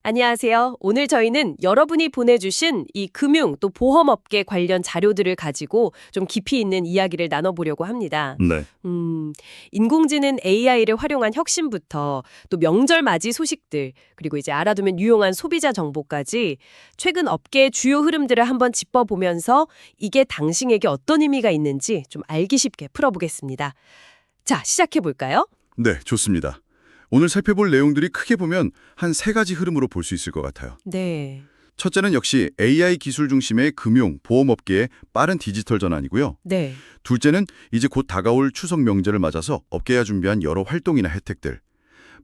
안녕하세요. 오늘 저희는 여러분이 보내주신 이 금융 또 보험업계 관련 자료들을 가지고 좀 깊이 있는 이야기를 나눠보려고 합니다. 네. 인공지능 AI를 활용한 혁신부터 또 명절 맞이 소식들, 그리고 이제 알아두면 유용한 소비자 정보까지 최근 업계의 주요 흐름들을 한번 짚어보면서 이게 당신에게 어떤 의미가 있는지 좀 알기 쉽게 풀어보겠습니다. 자, 시작해볼까요? 네, 좋습니다. 오늘 살펴볼 내용들이 크게 보면 한 세 가지 흐름으로 볼 수 있을 것 같아요. 네. 첫째는 역시 AI 기술 중심의 금융, 보험업계의 빠른 디지털 전환이고요. 네. 둘째는 이제 곧 다가올 추석 명절을 맞아서 업계가 준비한 여러 활동이나 혜택들.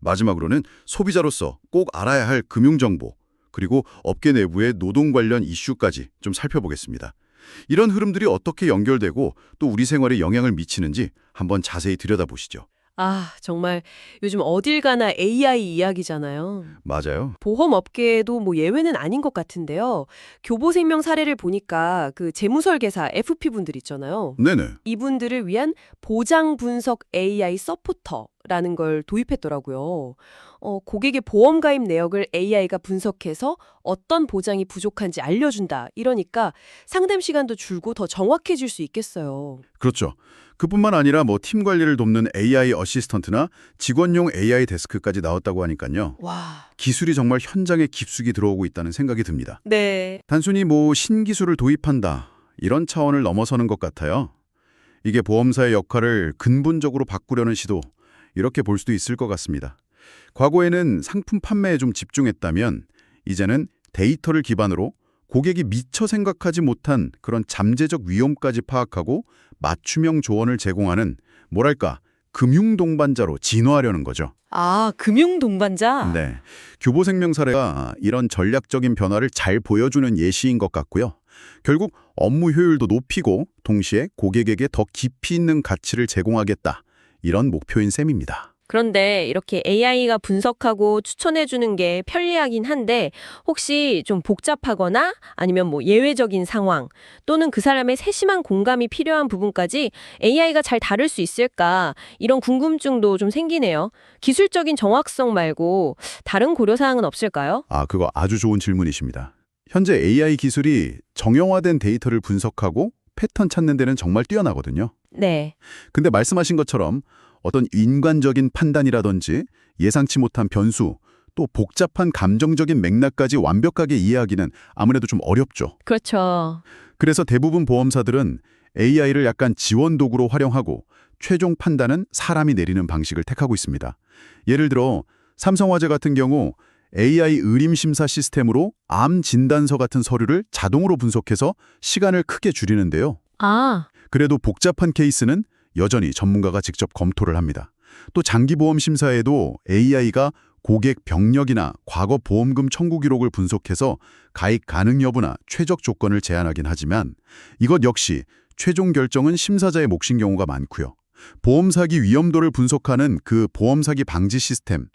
마지막으로는 소비자로서 꼭 알아야 할 금융정보, 그리고 업계 내부의 노동 관련 이슈까지 좀 살펴보겠습니다. 이런 흐름들이 어떻게 연결되고 또 우리 생활에 영향을 미치는지 한번 자세히 들여다보시죠. 정말 요즘 어딜 가나 AI 이야기잖아요. 맞아요. 보험업계에도 뭐 예외는 아닌 것 같은데요. 교보생명 사례를 보니까 그 재무설계사 FP분들 있잖아요. 네네. 이분들을 위한 보장 분석 AI 서포터라는 걸 도입했더라고요. 고객의 보험 가입 내역을 AI가 분석해서 어떤 보장이 부족한지 알려준다. 이러니까 상담 시간도 줄고 더 정확해질 수 있겠어요. 그렇죠. 그뿐만 아니라 뭐 팀 관리를 돕는 AI 어시스턴트나 직원용 AI 데스크까지 나왔다고 하니까요. 와. 기술이 정말 현장에 깊숙이 들어오고 있다는 생각이 듭니다. 네. 단순히 뭐 신기술을 도입한다 이런 차원을 넘어서는 것 같아요. 이게 보험사의 역할을 근본적으로 바꾸려는 시도 이렇게 볼 수도 있을 것 같습니다. 과거에는 상품 판매에 좀 집중했다면 이제는 데이터를 기반으로 고객이 미처 생각하지 못한 그런 잠재적 위험까지 파악하고 맞춤형 조언을 제공하는 뭐랄까 금융 동반자로 진화하려는 거죠. 금융 동반자? 네, 교보생명 사례가 이런 전략적인 변화를 잘 보여주는 예시인 것 같고요. 결국 업무 효율도 높이고 동시에 고객에게 더 깊이 있는 가치를 제공하겠다. 이런 목표인 셈입니다. 그런데 이렇게 AI가 분석하고 추천해주는 게 편리하긴 한데 혹시 좀 복잡하거나 아니면 뭐 예외적인 상황 또는 그 사람의 세심한 공감이 필요한 부분까지 AI가 잘 다룰 수 있을까 이런 궁금증도 좀 생기네요. 기술적인 정확성 말고 다른 고려사항은 없을까요? 그거 아주 좋은 질문이십니다. 현재 AI 기술이 정형화된 데이터를 분석하고 패턴 찾는 데는 정말 뛰어나거든요. 네. 근데 말씀하신 것처럼 어떤 인간적인 판단이라든지 예상치 못한 변수, 또 복잡한 감정적인 맥락까지 완벽하게 이해하기는 아무래도 좀 어렵죠. 그렇죠. 그래서 대부분 보험사들은 AI를 약간 지원 도구로 활용하고 최종 판단은 사람이 내리는 방식을 택하고 있습니다. 예를 들어 삼성화재 같은 경우 AI 의림 심사 시스템으로 암 진단서 같은 서류를 자동으로 분석해서 시간을 크게 줄이는데요. 그래도 복잡한 케이스는 여전히 전문가가 직접 검토를 합니다. 또 장기보험 심사에도 AI가 고객 병력이나 과거 보험금 청구 기록을 분석해서 가입 가능 여부나 최적 조건을 제안하긴 하지만 이것 역시 최종 결정은 심사자의 몫인 경우가 많고요. 보험 사기 위험도를 분석하는 그 보험 사기 방지 시스템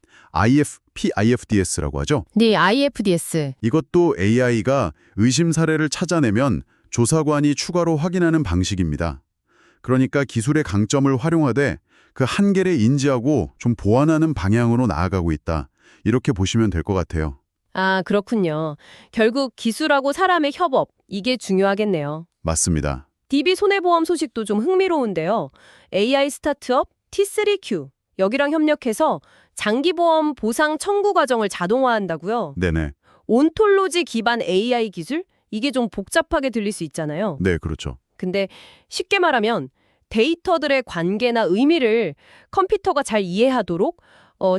PIFDS라고 하죠. 네, IFDS. 이것도 AI가 의심 사례를 찾아내면 조사관이 추가로 확인하는 방식입니다. 그러니까 기술의 강점을 활용하되 그 한계를 인지하고 좀 보완하는 방향으로 나아가고 있다. 이렇게 보시면 될 것 같아요. 그렇군요. 결국 기술하고 사람의 협업, 이게 중요하겠네요. 맞습니다. DB 손해보험 소식도 좀 흥미로운데요. AI 스타트업 T3Q, 여기랑 협력해서 장기보험 보상 청구 과정을 자동화한다고요? 네네. 온톨로지 기반 AI 기술? 이게 좀 복잡하게 들릴 수 있잖아요. 네, 그렇죠. 근데 쉽게 말하면 데이터들의 관계나 의미를 컴퓨터가 잘 이해하도록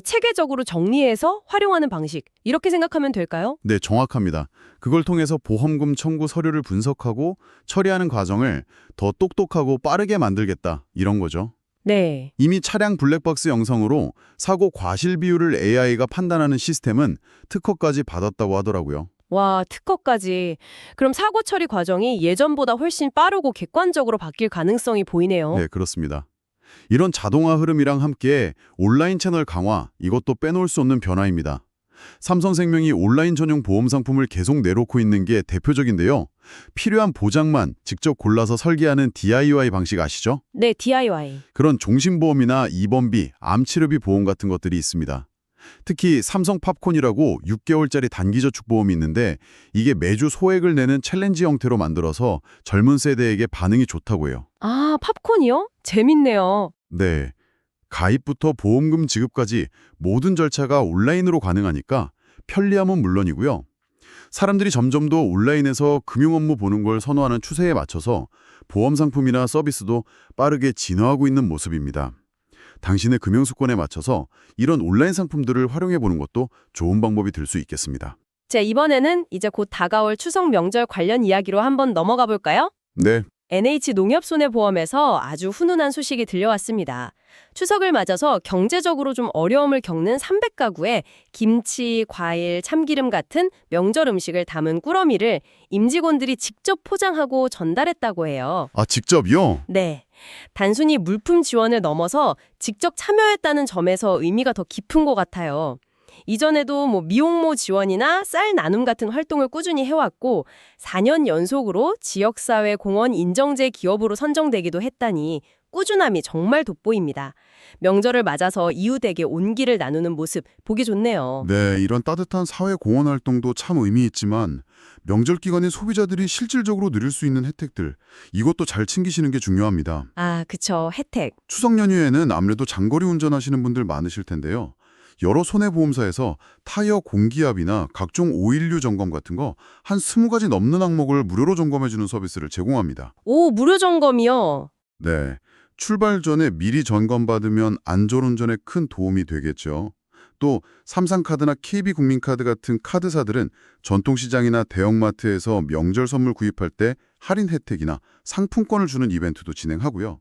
체계적으로 정리해서 활용하는 방식, 이렇게 생각하면 될까요? 네, 정확합니다. 그걸 통해서 보험금 청구 서류를 분석하고 처리하는 과정을 더 똑똑하고 빠르게 만들겠다, 이런 거죠. 네. 이미 차량 블랙박스 영상으로 사고 과실 비율을 AI가 판단하는 시스템은 특허까지 받았다고 하더라고요. 와, 특허까지. 그럼 사고 처리 과정이 예전보다 훨씬 빠르고 객관적으로 바뀔 가능성이 보이네요. 네, 그렇습니다. 이런 자동화 흐름이랑 함께 온라인 채널 강화, 이것도 빼놓을 수 없는 변화입니다. 삼성생명이 온라인 전용 보험 상품을 계속 내놓고 있는 게 대표적인데요. 필요한 보장만 직접 골라서 설계하는 DIY 방식 아시죠? 네, DIY. 그런 종신보험이나 입원비, 암치료비 보험 같은 것들이 있습니다. 특히 삼성 팝콘이라고 6개월짜리 단기저축보험이 있는데 이게 매주 소액을 내는 챌린지 형태로 만들어서 젊은 세대에게 반응이 좋다고 해요. 아, 팝콘이요? 재밌네요. 네. 가입부터 보험금 지급까지 모든 절차가 온라인으로 가능하니까 편리함은 물론이고요. 사람들이 점점 더 온라인에서 금융 업무 보는 걸 선호하는 추세에 맞춰서 보험 상품이나 서비스도 빠르게 진화하고 있는 모습입니다. 당신의 금융 습관에 맞춰서 이런 온라인 상품들을 활용해 보는 것도 좋은 방법이 될 수 있겠습니다. 자, 이번에는 이제 곧 다가올 추석 명절 관련 이야기로 한번 넘어가 볼까요? 네. NH농협손해보험에서 아주 훈훈한 소식이 들려왔습니다. 추석을 맞아서 경제적으로 좀 어려움을 겪는 300가구에 김치, 과일, 참기름 같은 명절 음식을 담은 꾸러미를 임직원들이 직접 포장하고 전달했다고 해요. 아, 직접요? 네. 단순히 물품 지원을 넘어서 직접 참여했다는 점에서 의미가 더 깊은 것 같아요. 이전에도 미용모 지원이나 쌀 나눔 같은 활동을 꾸준히 해왔고 4년 연속으로 지역사회 공헌 인정제 기업으로 선정되기도 했다니 꾸준함이 정말 돋보입니다. 명절을 맞아서 이웃에게 온기를 나누는 모습 보기 좋네요. 네, 이런 따뜻한 사회 공헌 활동도 참 의미 있지만 명절 기간에 소비자들이 실질적으로 누릴 수 있는 혜택들, 이것도 잘 챙기시는 게 중요합니다. 아, 그쵸. 혜택. 추석 연휴에는 아무래도 장거리 운전하시는 분들 많으실 텐데요. 여러 손해보험사에서 타이어 공기압이나 각종 오일류 점검 같은 거 한 20가지 넘는 항목을 무료로 점검해주는 서비스를 제공합니다. 오, 무료 점검이요? 네, 출발 전에 미리 점검받으면 안전운전에 큰 도움이 되겠죠. 또 삼성카드나 KB국민카드 같은 카드사들은 전통시장이나 대형마트에서 명절 선물 구입할 때 할인 혜택이나 상품권을 주는 이벤트도 진행하고요.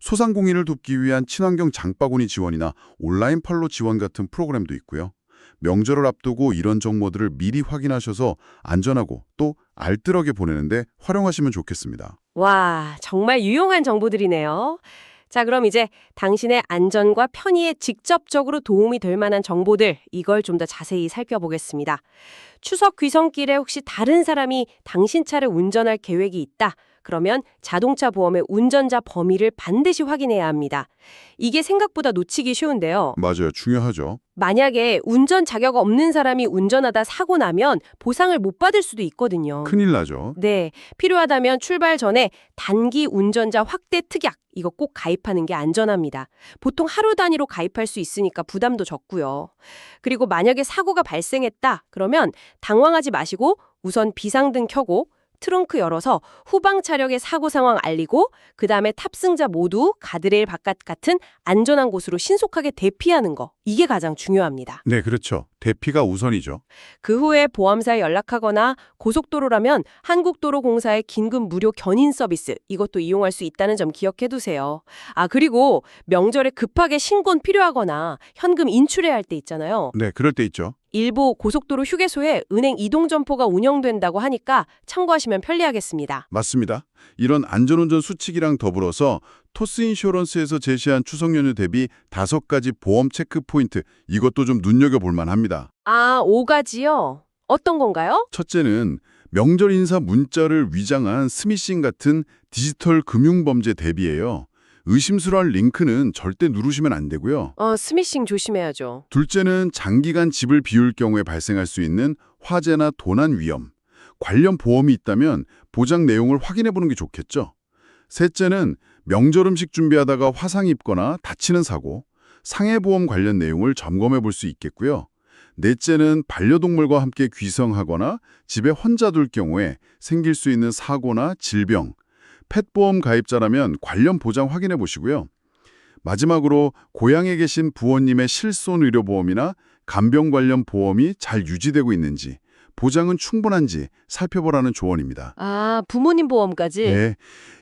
소상공인을 돕기 위한 친환경 장바구니 지원이나 온라인 판로 지원 같은 프로그램도 있고요. 명절을 앞두고 이런 정보들을 미리 확인하셔서 안전하고 또 알뜰하게 보내는데 활용하시면 좋겠습니다. 와, 정말 유용한 정보들이네요. 자, 그럼 이제 당신의 안전과 편의에 직접적으로 도움이 될 만한 정보들, 이걸 좀 더 자세히 살펴보겠습니다. 추석 귀성길에 혹시 다른 사람이 당신 차를 운전할 계획이 있다. 그러면 자동차 보험의 운전자 범위를 반드시 확인해야 합니다. 이게 생각보다 놓치기 쉬운데요. 맞아요. 중요하죠. 만약에 운전 자격 없는 사람이 운전하다 사고 나면 보상을 못 받을 수도 있거든요. 큰일 나죠. 네, 필요하다면 출발 전에 단기 운전자 확대 특약 이거 꼭 가입하는 게 안전합니다. 보통 하루 단위로 가입할 수 있으니까 부담도 적고요. 그리고 만약에 사고가 발생했다 그러면 당황하지 마시고 우선 비상등 켜고 트렁크 열어서 후방 차량의 사고 상황 알리고 그다음에 탑승자 모두 가드레일 바깥 같은 안전한 곳으로 신속하게 대피하는 거. 이게 가장 중요합니다. 네, 그렇죠. 대피가 우선이죠. 그 후에 보험사에 연락하거나 고속도로라면 한국도로공사의 긴급 무료 견인 서비스 이것도 이용할 수 있다는 점 기억해 두세요. 아, 그리고 명절에 급하게 신고 필요하거나 현금 인출해야 할 때 있잖아요. 네, 그럴 때 있죠. 일부 고속도로 휴게소에 은행 이동 점포가 운영된다고 하니까 참고하시면 편리하겠습니다. 맞습니다. 이런 안전운전 수칙이랑 더불어서 토스인슈어런스에서 제시한 추석 연휴 대비 5가지 보험 체크 포인트, 이것도 좀 눈여겨볼 만합니다. 아, 5가지요? 어떤 건가요? 첫째는 명절 인사 문자를 위장한 스미싱 같은 디지털 금융범죄 대비예요. 의심스러운 링크는 절대 누르시면 안 되고요. 스미싱 조심해야죠. 둘째는 장기간 집을 비울 경우에 발생할 수 있는 화재나 도난 위험. 관련 보험이 있다면 보장 내용을 확인해 보는 게 좋겠죠. 셋째는 명절 음식 준비하다가 화상 입거나 다치는 사고, 상해보험 관련 내용을 점검해 볼 수 있겠고요. 넷째는 반려동물과 함께 귀성하거나 집에 혼자 둘 경우에 생길 수 있는 사고나 질병, 펫보험 가입자라면 관련 보장 확인해 보시고요. 마지막으로 고향에 계신 부모님의 실손의료보험이나 간병 관련 보험이 잘 유지되고 있는지, 보장은 충분한지 살펴보라는 조언입니다. 아, 부모님 보험까지? 네,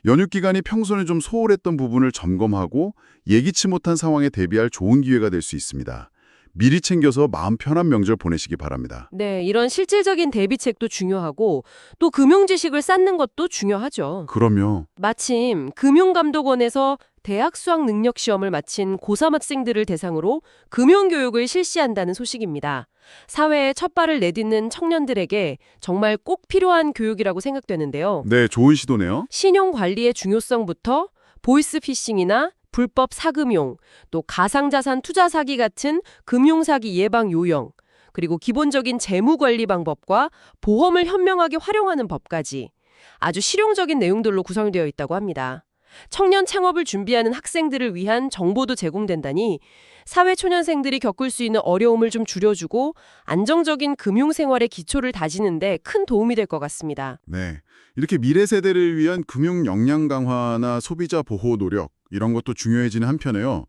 연휴 기간이 평소에 좀 소홀했던 부분을 점검하고 예기치 못한 상황에 대비할 좋은 기회가 될 수 있습니다. 미리 챙겨서 마음 편한 명절 보내시기 바랍니다. 네, 이런 실질적인 대비책도 중요하고 또 금융 지식을 쌓는 것도 중요하죠. 그럼요. 마침 금융감독원에서 대학 수학 능력 시험을 마친 고3 학생들을 대상으로 금융교육을 실시한다는 소식입니다. 사회에 첫 발을 내딛는 청년들에게 정말 꼭 필요한 교육이라고 생각되는데요. 네, 좋은 시도네요. 신용관리의 중요성부터 보이스피싱이나 불법 사금융, 또 가상자산 투자 사기 같은 금융사기 예방 요령, 그리고 기본적인 재무 관리 방법과 보험을 현명하게 활용하는 법까지 아주 실용적인 내용들로 구성되어 있다고 합니다. 청년 창업을 준비하는 학생들을 위한 정보도 제공된다니 사회초년생들이 겪을 수 있는 어려움을 좀 줄여주고 안정적인 금융생활의 기초를 다지는 데 큰 도움이 될 것 같습니다. 네. 이렇게 미래 세대를 위한 금융 역량 강화나 소비자 보호 노력 이런 것도 중요해지는 한편에요.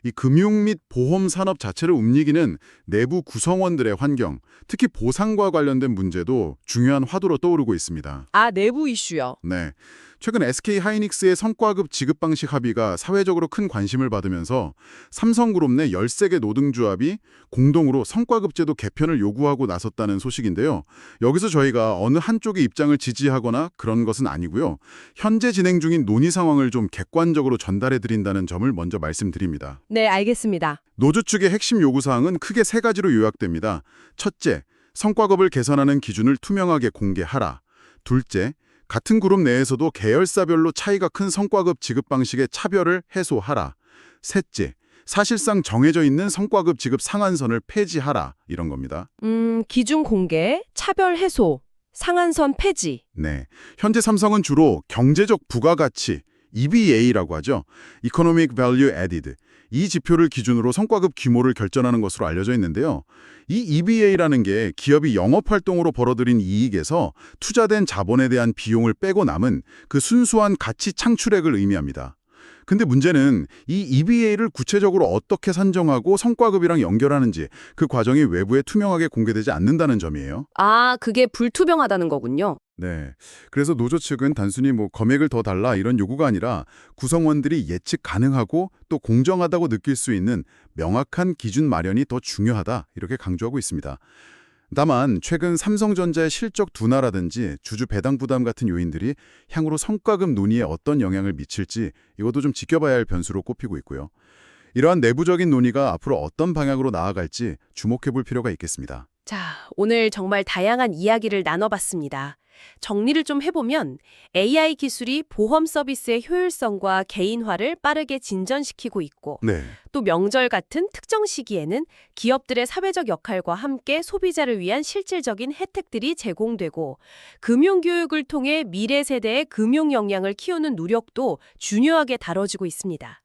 이 금융 및 보험 산업 자체를 움직이는 내부 구성원들의 환경, 특히 보상과 관련된 문제도 중요한 화두로 떠오르고 있습니다. 아, 내부 이슈요. 네. 최근 SK 하이닉스의 성과급 지급 방식 합의가 사회적으로 큰 관심을 받으면서 삼성그룹 내 13개 노동조합이 공동으로 성과급 제도 개편을 요구하고 나섰다는 소식인데요. 여기서 저희가 어느 한쪽의 입장을 지지하거나 그런 것은 아니고요. 현재 진행 중인 논의 상황을 좀 객관적으로 전달해드린다는 점을 먼저 말씀드립니다. 네, 알겠습니다. 노조 측의 핵심 요구사항은 크게 3가지로 요약됩니다. 첫째, 성과급을 계산하는 기준을 투명하게 공개하라. 둘째, 같은 그룹 내에서도 계열사별로 차이가 큰 성과급 지급 방식의 차별을 해소하라. 셋째, 사실상 정해져 있는 성과급 지급 상한선을 폐지하라. 이런 겁니다. 기준 공개, 차별 해소, 상한선 폐지. 네, 현재 삼성은 주로 경제적 부가가치, EVA라고 하죠. Economic Value Added. 이 지표를 기준으로 성과급 규모를 결정하는 것으로 알려져 있는데요. 이 EVA라는 게 기업이 영업활동으로 벌어들인 이익에서 투자된 자본에 대한 비용을 빼고 남은 그 순수한 가치 창출액을 의미합니다. 근데 문제는 이 EVA를 구체적으로 어떻게 산정하고 성과급이랑 연결하는지 그 과정이 외부에 투명하게 공개되지 않는다는 점이에요. 아, 그게 불투명하다는 거군요. 네. 그래서 노조 측은 단순히 금액을 더 달라 이런 요구가 아니라 구성원들이 예측 가능하고 또 공정하다고 느낄 수 있는 명확한 기준 마련이 더 중요하다 이렇게 강조하고 있습니다. 다만 최근 삼성전자의 실적 둔화라든지 주주 배당 부담 같은 요인들이 향후로 성과급 논의에 어떤 영향을 미칠지 이것도 좀 지켜봐야 할 변수로 꼽히고 있고요. 이러한 내부적인 논의가 앞으로 어떤 방향으로 나아갈지 주목해 볼 필요가 있겠습니다. 자, 오늘 정말 다양한 이야기를 나눠봤습니다. 정리를 좀 해보면 AI 기술이 보험 서비스의 효율성과 개인화를 빠르게 진전시키고 있고 네. 또 명절 같은 특정 시기에는 기업들의 사회적 역할과 함께 소비자를 위한 실질적인 혜택들이 제공되고 금융교육을 통해 미래 세대의 금융 역량을 키우는 노력도 중요하게 다뤄지고 있습니다.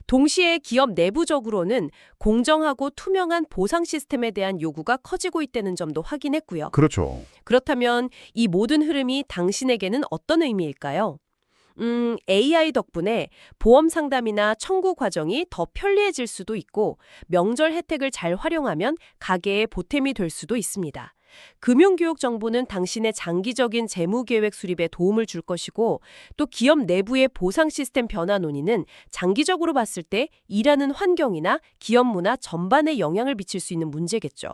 동시에 기업 내부적으로는 공정하고 투명한 보상 시스템에 대한 요구가 커지고 있다는 점도 확인했고요. 그렇죠. 그렇다면 이 모든 흐름이 당신에게는 어떤 의미일까요? AI 덕분에 보험 상담이나 청구 과정이 더 편리해질 수도 있고 명절 혜택을 잘 활용하면 가계에 보탬이 될 수도 있습니다. 금융교육 정보는 당신의 장기적인 재무계획 수립에 도움을 줄 것이고 또 기업 내부의 보상 시스템 변화 논의는 장기적으로 봤을 때 일하는 환경이나 기업 문화 전반에 영향을 미칠 수 있는 문제겠죠.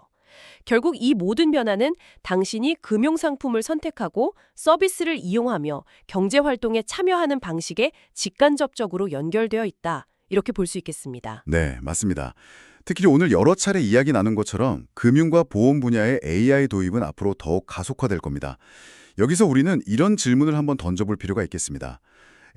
결국 이 모든 변화는 당신이 금융상품을 선택하고 서비스를 이용하며 경제활동에 참여하는 방식에 직간접적으로 연결되어 있다. 이렇게 볼 수 있겠습니다. 네, 맞습니다. 특히 오늘 여러 차례 이야기 나눈 것처럼 금융과 보험 분야의 AI 도입은 앞으로 더욱 가속화될 겁니다. 여기서 우리는 이런 질문을 한번 던져볼 필요가 있겠습니다.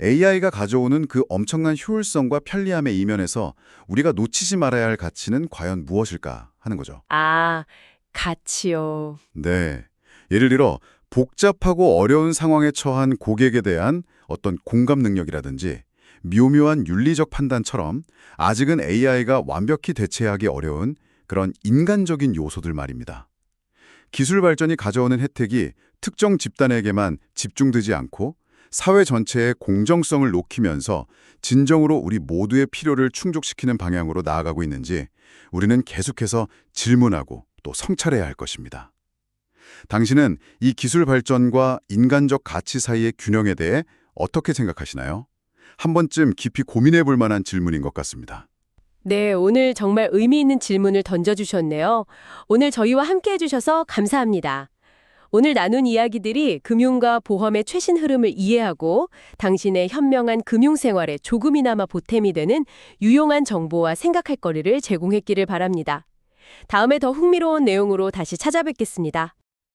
AI가 가져오는 그 엄청난 효율성과 편리함의 이면에서 우리가 놓치지 말아야 할 가치는 과연 무엇일까 하는 거죠. 아, 가치요. 네. 예를 들어 복잡하고 어려운 상황에 처한 고객에 대한 어떤 공감 능력이라든지 묘묘한 윤리적 판단처럼 아직은 AI가 완벽히 대체하기 어려운 그런 인간적인 요소들 말입니다. 기술 발전이 가져오는 혜택이 특정 집단에게만 집중되지 않고 사회 전체의 공정성을 높이면서 진정으로 우리 모두의 필요를 충족시키는 방향으로 나아가고 있는지 우리는 계속해서 질문하고 또 성찰해야 할 것입니다. 당신은 이 기술 발전과 인간적 가치 사이의 균형에 대해 어떻게 생각하시나요? 한 번쯤 깊이 고민해 볼 만한 질문인 것 같습니다. 네, 오늘 정말 의미 있는 질문을 던져주셨네요. 오늘 저희와 함께 해주셔서 감사합니다. 오늘 나눈 이야기들이 금융과 보험의 최신 흐름을 이해하고 당신의 현명한 금융생활에 조금이나마 보탬이 되는 유용한 정보와 생각할 거리를 제공했기를 바랍니다. 다음에 더 흥미로운 내용으로 다시 찾아뵙겠습니다.